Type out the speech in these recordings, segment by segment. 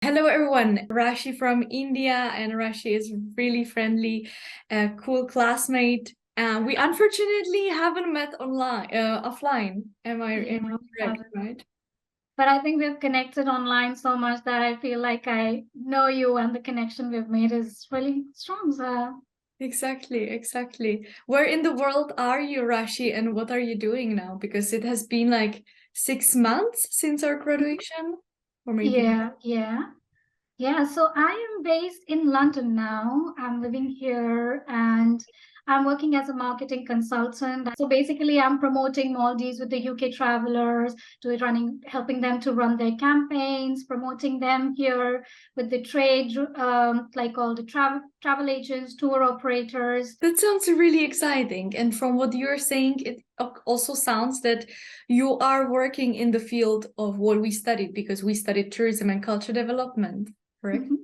Hello everyone, Rashi from India, and Rashi is really friendly, cool classmate. We unfortunately haven't met offline. Yeah, Am I we correct, haven't. right? But I think we've connected online so much that I feel like I know you and the connection we've made is really strong. So, Exactly. Where in the world are you, Rashi, and what are you doing now? Because it has been like 6 months since our graduation, or maybe. yeah. Yeah, so I am based in London now. I'm living here and I'm working as a marketing consultant. So basically, I'm promoting Maldives with the UK travelers, helping them to run their campaigns, promoting them here with the trade, like all the travel agents, tour operators. That sounds really exciting. And from what you're saying, it also sounds that you are working in the field of what we studied because we studied tourism and culture development, correct? Mhm.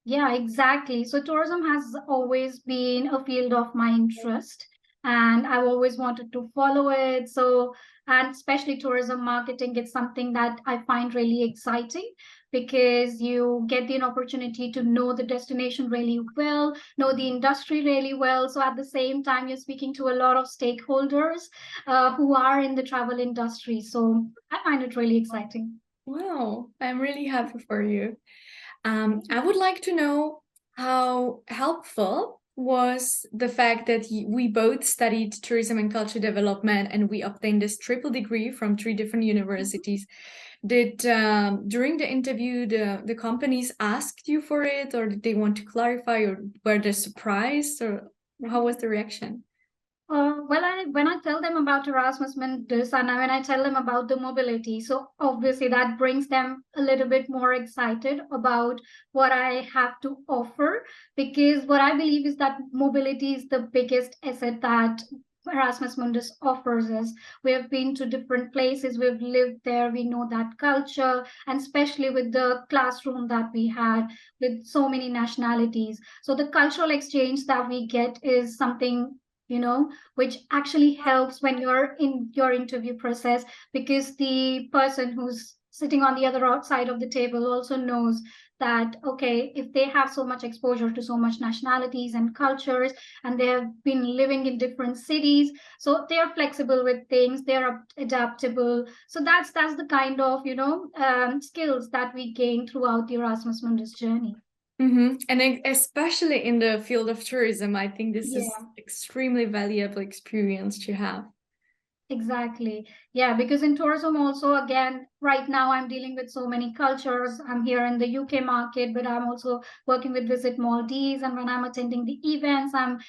Yeah, exactly. So tourism has always been a field of my interest, and I've always wanted to follow it. So, and especially tourism marketing, it's something that I find really exciting because you get the opportunity to know the destination really well, know the industry really well. So at the same time, you're speaking to a lot of stakeholders who are in the travel industry. So I find it really exciting. Wow, I'm really happy for you. I would like to know how helpful was the fact that we both studied tourism and culture development and we obtained this triple degree from three different universities. Did during the interview the companies asked you for it, or did they want to clarify, or were they surprised, or how was the reaction? Well, when I tell them about Erasmus Mundus and when I tell them about the mobility, so obviously that brings them a little bit more excited about what I have to offer, because what I believe is that mobility is the biggest asset that Erasmus Mundus offers us. We have been to different places, we've lived there, we know that culture, and especially with the classroom that we had with so many nationalities. So the cultural exchange that we get is something which actually helps when you're in your interview process, because the person who's sitting on the other outside of the table also knows that, okay, if they have so much exposure to so much nationalities and cultures, and they have been living in different cities, so they are flexible with things, they're adaptable. So that's the kind of skills that we gain throughout the Erasmus Mundus journey. And especially in the field of tourism, I think this is Yeah. extremely valuable experience to have. Exactly. Yeah, because in tourism also, again, right now I'm dealing with so many cultures. I'm here in the UK market, but I'm also working with Visit Maldives. And when I'm attending the events, I'm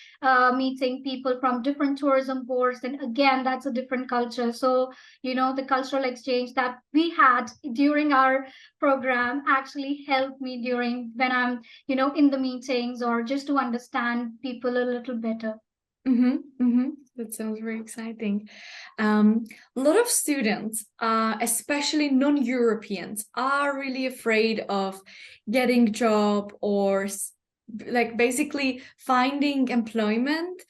meeting people from different tourism boards. And again, that's a different culture. So, the cultural exchange that we had during our program actually helped me during when I'm, in the meetings, or just to understand people a little better. That sounds very exciting. A lot of students, especially non-Europeans, are really afraid of getting job or like basically finding employment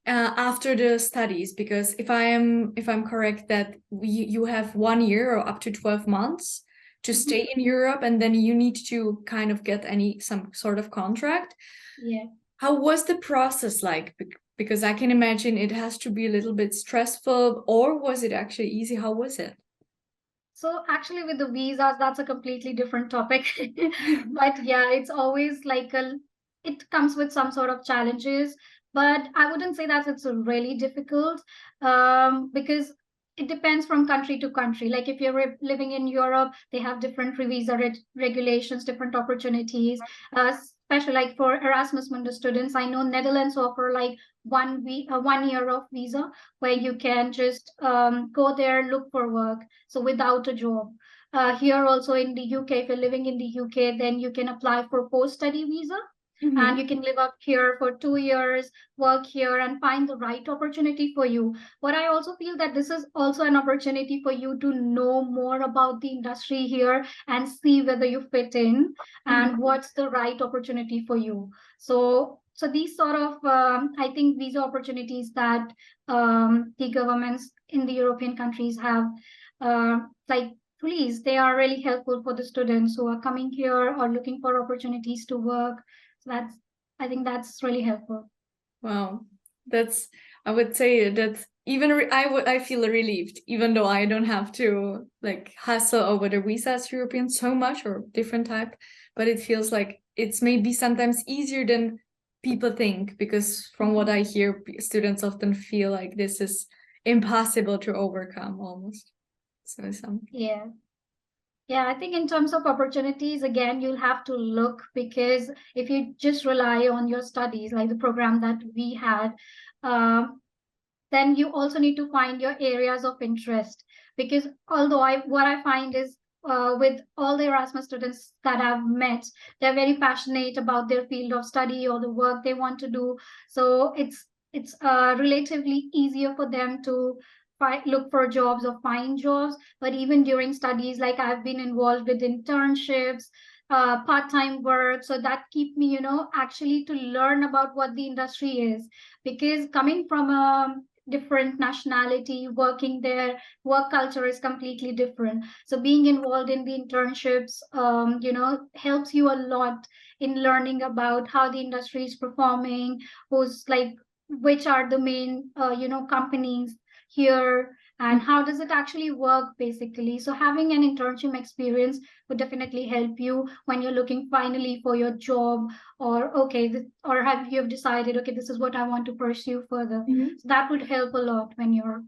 after the studies. Because if I'm correct, that you have 1 year or up to 12 months to Mhm. stay in Europe, and then you need to kind of get some sort of contract. Yeah. How was the process like? Because I can imagine it has to be a little bit stressful, or was it actually easy? How was it? So actually with the visas, that's a completely different topic. But yeah, it's always like it comes with some sort of challenges, but I wouldn't say that it's really difficult, because it depends from country to country. Like if you're living in Europe, they have different visa regulations, different opportunities. Especially like for Erasmus Mundus students, I know Netherlands offer like 1 year of visa where you can just go there, look for work, so without a job. Here also in the UK, if you're living in the UK, then you can apply for post-study visa, Mm-hmm. and you can live up here for 2 years, work here, and find the right opportunity for you. But I also feel that this is also an opportunity for you to know more about the industry here and see whether you fit in and Mm-hmm. what's the right opportunity for you. So these sort of, I think, visa opportunities that the governments in the European countries have, like please, they are really helpful for the students who are coming here or looking for opportunities to work. So I think that's really helpful. Wow, I would say that even I feel relieved, even though I don't have to like hustle over the visas European so much or different type, but it feels like it's maybe sometimes easier than people think, because from what I hear, students often feel like this is impossible to overcome almost. So Yeah. Yeah, I think in terms of opportunities, again, you'll have to look, because if you just rely on your studies, like the program that we had, then you also need to find your areas of interest. Because although what I find is with all the Erasmus students that I've met, they're very passionate about their field of study or the work they want to do. So it's relatively easier for them to look for jobs or find jobs. But even during studies, like I've been involved with internships, part-time work, so that keep me, actually to learn about what the industry is. Because coming from a different nationality, working there, work culture is completely different. So being involved in the internships, helps you a lot in learning about how the industry is performing, who's like, which are the main, companies here, and how does it actually work basically. So having an internship experience would definitely help you when you're looking finally for your job, or or have you have decided, okay, this is what I want to pursue further. Mhm. So that would help a lot when you're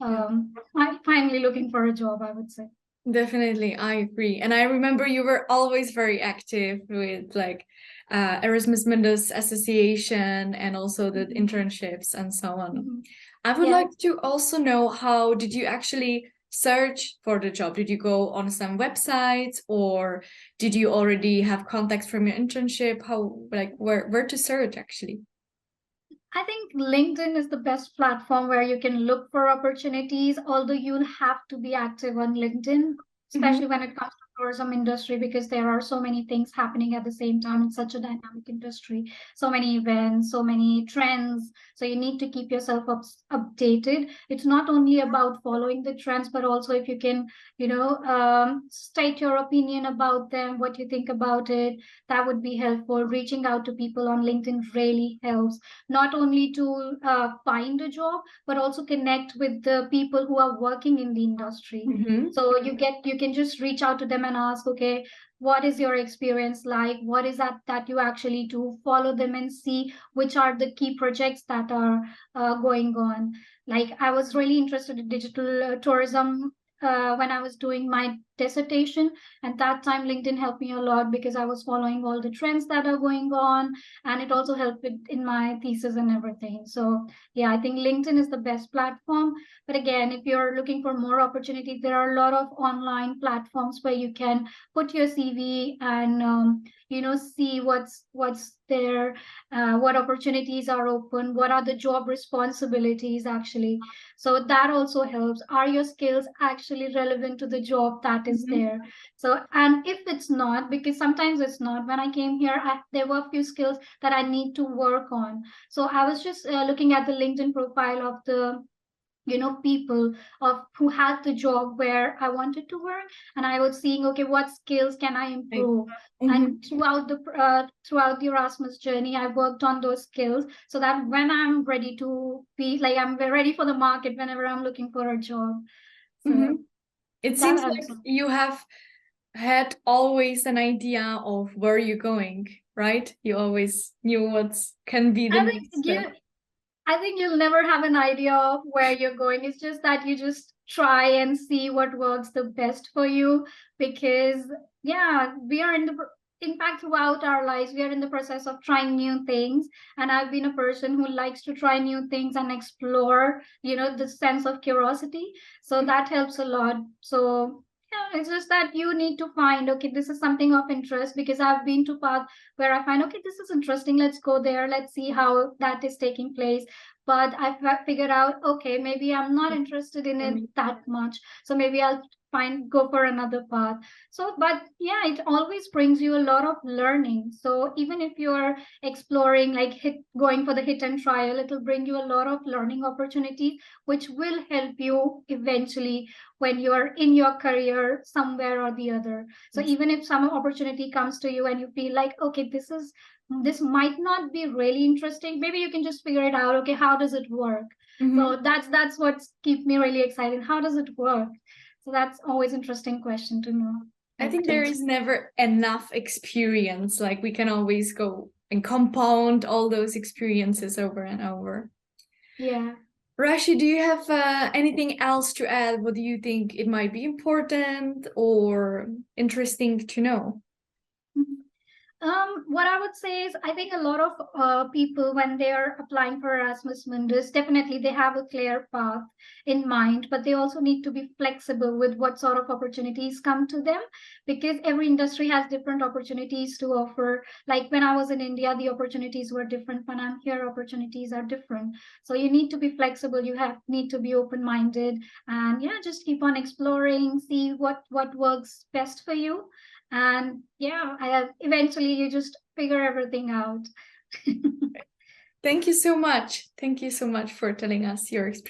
Yeah. finally looking for a job, I would say. Definitely, I agree. And I remember you were always very active with like Erasmus Mundus Association and also the internships and so on. Mhm. I would Yeah. like to also know, how did you actually search for the job? Did you go on some websites, or did you already have contacts from your internship? How, like, where to search actually? I think LinkedIn is the best platform where you can look for opportunities, although you'll have to be active on LinkedIn, Mhm. especially when it comes to tourism industry, because there are so many things happening at the same time. It's such a dynamic industry, so many events, so many trends. So you need to keep yourself updated. It's not only about following the trends, but also if you can, state your opinion about them, what you think about it, that would be helpful. Reaching out to people on LinkedIn really helps, not only to find a job, but also connect with the people who are working in the industry. Mhm. So you can just reach out to them and ask, okay, what is your experience like? What is that you actually do? Follow them and see which are the key projects that are going on. Like I was really interested in digital tourism when I was doing my dissertation. At that time, LinkedIn helped me a lot because I was following all the trends that are going on, and it also helped in my thesis and everything. So yeah, I think LinkedIn is the best platform. But again, if you're looking for more opportunities, there are a lot of online platforms where you can put your CV and see what's there, what opportunities are open, what are the job responsibilities actually. So that also helps. Are your skills actually relevant to the job that is Mhm. there? So, and if it's not, because sometimes it's not, when I came here, there were a few skills that I need to work on. So I was just looking at the LinkedIn profile of the people of who had the job where I wanted to work, and I was seeing, okay, what skills can I Like, improve. mhm. And throughout the Erasmus journey, I worked on those skills so that when I'm ready to be like, I'm ready for the market whenever I'm looking for a job. So Mhm. It that seems helps. like you have had always an idea of where you're going, right? You always knew what can be the I next think you step. I think you'll never have an idea of where you're going. It's just that you just try and see what works the best for you. Because, yeah, we are in fact, throughout our lives, we are in the process of trying new things. And I've been a person who likes to try new things and explore, the sense of curiosity. So that helps a lot. So, yeah, it's just that you need to find, okay, this is something of interest, because I've been to paths where I find, okay, this is interesting. Let's go there. Let's see how that is taking place. But I figured out, okay, maybe I'm not interested in it that much. So maybe I'll go for another path. So, but yeah, it always brings you a lot of learning. So even if you're exploring, like going for the hit and trial, it'll bring you a lot of learning opportunities, which will help you eventually when you're in your career somewhere or the other. So even if some opportunity comes to you and you feel like, okay, this might not be really interesting, maybe you can just figure it out. Okay, how does it work? So that's what keeps me really excited. How does it work? So that's always interesting question to know. I think there is never enough experience. Like we can always go and compound all those experiences over and over. Yeah. Rashi, do you have anything else to add? What do you think it might be important or interesting to know? What I would say is, I think a lot of people, when they are applying for Erasmus Mundus, definitely they have a clear path in mind, but they also need to be flexible with what sort of opportunities come to them, because every industry has different opportunities to offer. Like when I was in India, the opportunities were different. When I'm here, opportunities are different. So you need to be flexible. You need to be open-minded, and yeah, just keep on exploring, see what works best for you. And yeah, eventually you just figure everything out. Thank you so much. Thank you so much for telling us your experience.